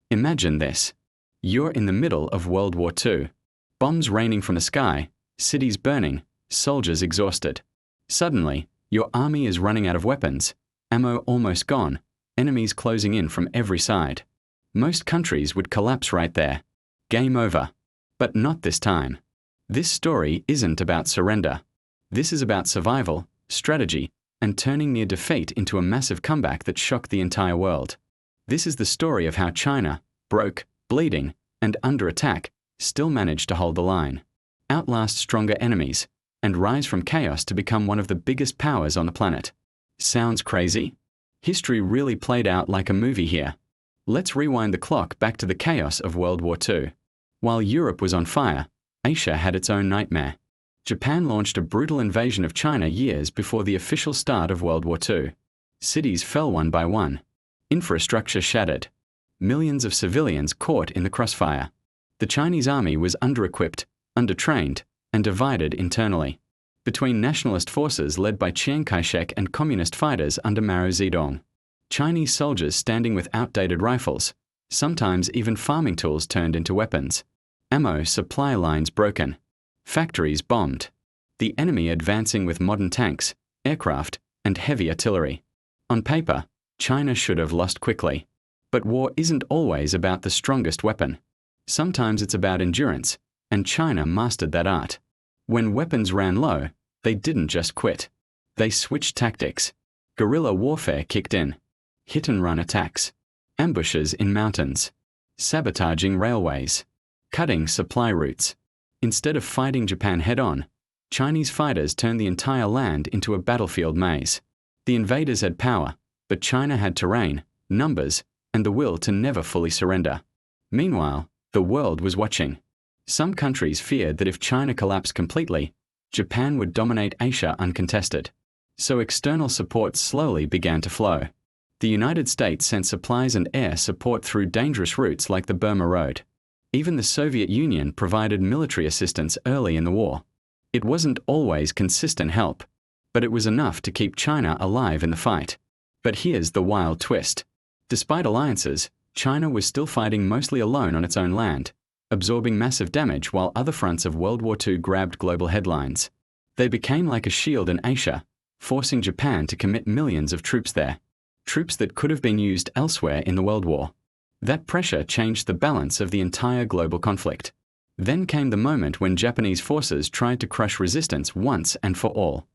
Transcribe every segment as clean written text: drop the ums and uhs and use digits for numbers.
Imagine this. You're in the middle of World War II. Bombs raining from the sky, cities burning, soldiers exhausted. Suddenly, your army is running out of weapons, ammo almost gone, enemies closing in from every side. Most countries would collapse right there. Game over. But not this time. This story isn't about surrender. This is about survival, strategy, and turning near defeat into a massive comeback that shocked the entire world. This is the story of how China, broke, bleeding, and under attack, still managed to hold the line, outlast stronger enemies, and rise from chaos to become one of the biggest powers on the planet. Sounds crazy? History really played out like a movie here. Let's rewind the clock back to the chaos of World War II. While Europe was on fire, Asia had its own nightmare. Japan launched a brutal invasion of China years before the official start of World War II. Cities fell one by one. Infrastructure shattered. Millions of civilians caught in the crossfire. The Chinese army was under-equipped, under-trained, and divided internally. Between nationalist forces led by Chiang Kai-shek and communist fighters under Mao Zedong. Chinese soldiers standing with outdated rifles, sometimes even farming tools turned into weapons. Ammo supply lines broken. Factories bombed. The enemy advancing with modern tanks, aircraft, and heavy artillery. On paper, China should have lost quickly. But war isn't always about the strongest weapon. Sometimes it's about endurance, and China mastered that art. When weapons ran low, they didn't just quit. They switched tactics. Guerrilla warfare kicked in. Hit-and-run attacks. Ambushes in mountains. Sabotaging railways. Cutting supply routes. Instead of fighting Japan head-on, Chinese fighters turned the entire land into a battlefield maze. The invaders had power, but China had terrain, numbers, and the will to never fully surrender. Meanwhile, the world was watching. Some countries feared that if China collapsed completely, Japan would dominate Asia uncontested. So external support slowly began to flow. The United States sent supplies and air support through dangerous routes like the Burma Road. Even the Soviet Union provided military assistance early in the war. It wasn't always consistent help, but it was enough to keep China alive in the fight. But here's the wild twist. Despite alliances, China was still fighting mostly alone on its own land, absorbing massive damage while other fronts of World War II grabbed global headlines. They became like a shield in Asia, forcing Japan to commit millions of troops there. Troops that could have been used elsewhere in the World War. That pressure changed the balance of the entire global conflict. Then came the moment when Japanese forces tried to crush resistance once and for all.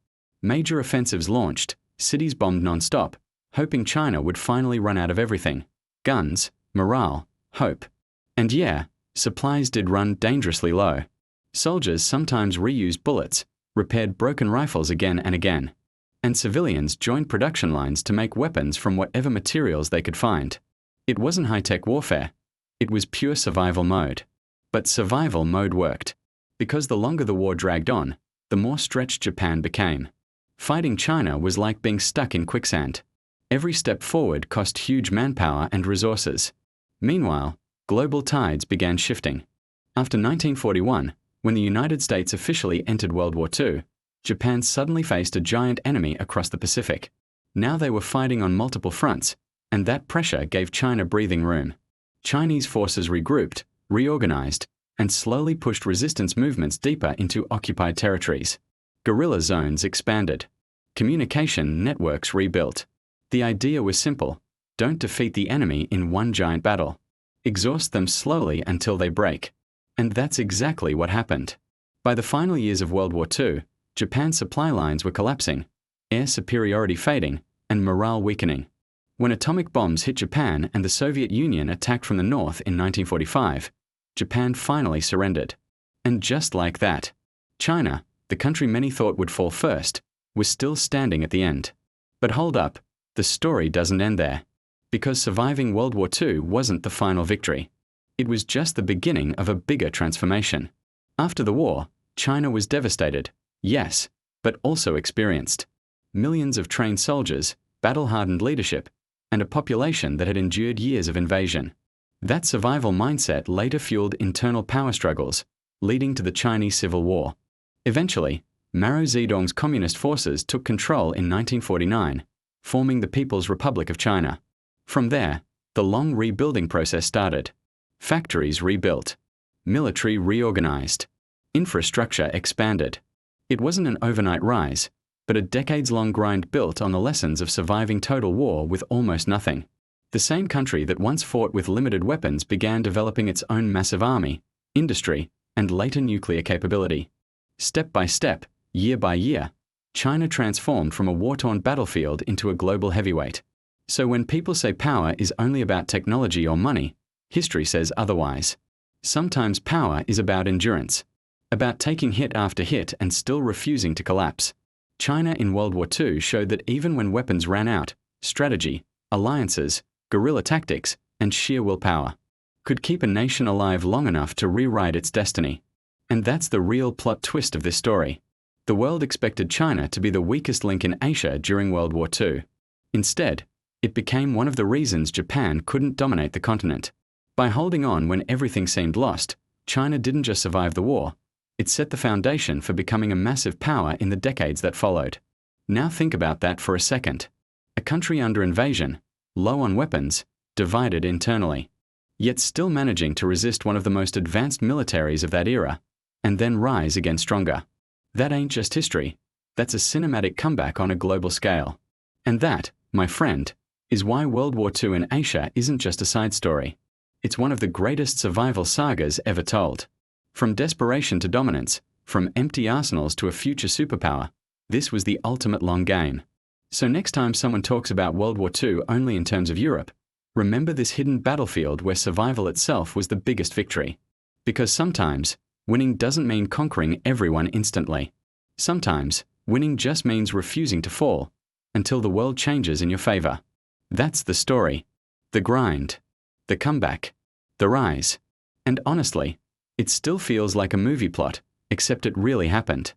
Major offensives launched, cities bombed non-stop, hoping China would finally run out of everything. Guns, morale, hope. And yeah, supplies did run dangerously low. Soldiers sometimes reused bullets, repaired broken rifles again and again. And civilians joined production lines to make weapons from whatever materials they could find. It wasn't high-tech warfare. It was pure survival mode. But survival mode worked. Because the longer the war dragged on, the more stretched Japan became. Fighting China was like being stuck in quicksand. Every step forward cost huge manpower and resources. Meanwhile, global tides began shifting. After 1941, when the United States officially entered World War II, Japan suddenly faced a giant enemy across the Pacific. Now they were fighting on multiple fronts, and that pressure gave China breathing room. Chinese forces regrouped, reorganized, and slowly pushed resistance movements deeper into occupied territories. Guerrilla zones expanded. Communication networks rebuilt. The idea was simple: don't defeat the enemy in one giant battle. Exhaust them slowly until they break. And that's exactly what happened. By the final years of World War II, Japan's supply lines were collapsing, air superiority fading, and morale weakening. When atomic bombs hit Japan and the Soviet Union attacked from the north in 1945, Japan finally surrendered. And just like that, China, the country many thought would fall first, was still standing at the end. But hold up, the story doesn't end there. Because surviving World War II wasn't the final victory. It was just the beginning of a bigger transformation. After the war, China was devastated, yes, but also experienced. Millions of trained soldiers, battle-hardened leadership, and a population that had endured years of invasion. That survival mindset later fueled internal power struggles, leading to the Chinese Civil War. Eventually, Mao Zedong's communist forces took control in 1949, forming the People's Republic of China. From there, The long rebuilding process started. Factories rebuilt. Military reorganized. Infrastructure expanded. It wasn't an overnight rise, but a decades-long grind built on the lessons of surviving total war with almost nothing. The same country that once fought with limited weapons began developing its own massive army, industry, and later nuclear capability. Step by step, year by year, China transformed from a war-torn battlefield into a global heavyweight. So when people say power is only about technology or money, history says otherwise. Sometimes power is about endurance, about taking hit after hit and still refusing to collapse. China in World War II showed that even when weapons ran out, strategy, alliances, guerrilla tactics, and sheer willpower could keep a nation alive long enough to rewrite its destiny. And that's the real plot twist of this story. The world expected China to be the weakest link in Asia during World War II. Instead, it became one of the reasons Japan couldn't dominate the continent. By holding on when everything seemed lost, China didn't just survive the war, it set the foundation for becoming a massive power in the decades that followed. Now think about that for a second. A country under invasion, low on weapons, divided internally, yet still managing to resist one of the most advanced militaries of that era, and then rise again stronger. That ain't just history, that's a cinematic comeback on a global scale. And that, my friend, is why World War II in Asia isn't just a side story. It's one of the greatest survival sagas ever told. From desperation to dominance, from empty arsenals to a future superpower, this was the ultimate long game. So next time someone talks about World War II only in terms of Europe, remember this hidden battlefield where survival itself was the biggest victory. Because sometimes, winning doesn't mean conquering everyone instantly. Sometimes, winning just means refusing to fall until the world changes in your favor. That's the story. The grind. The comeback. The rise. And honestly, it still feels like a movie plot, except it really happened.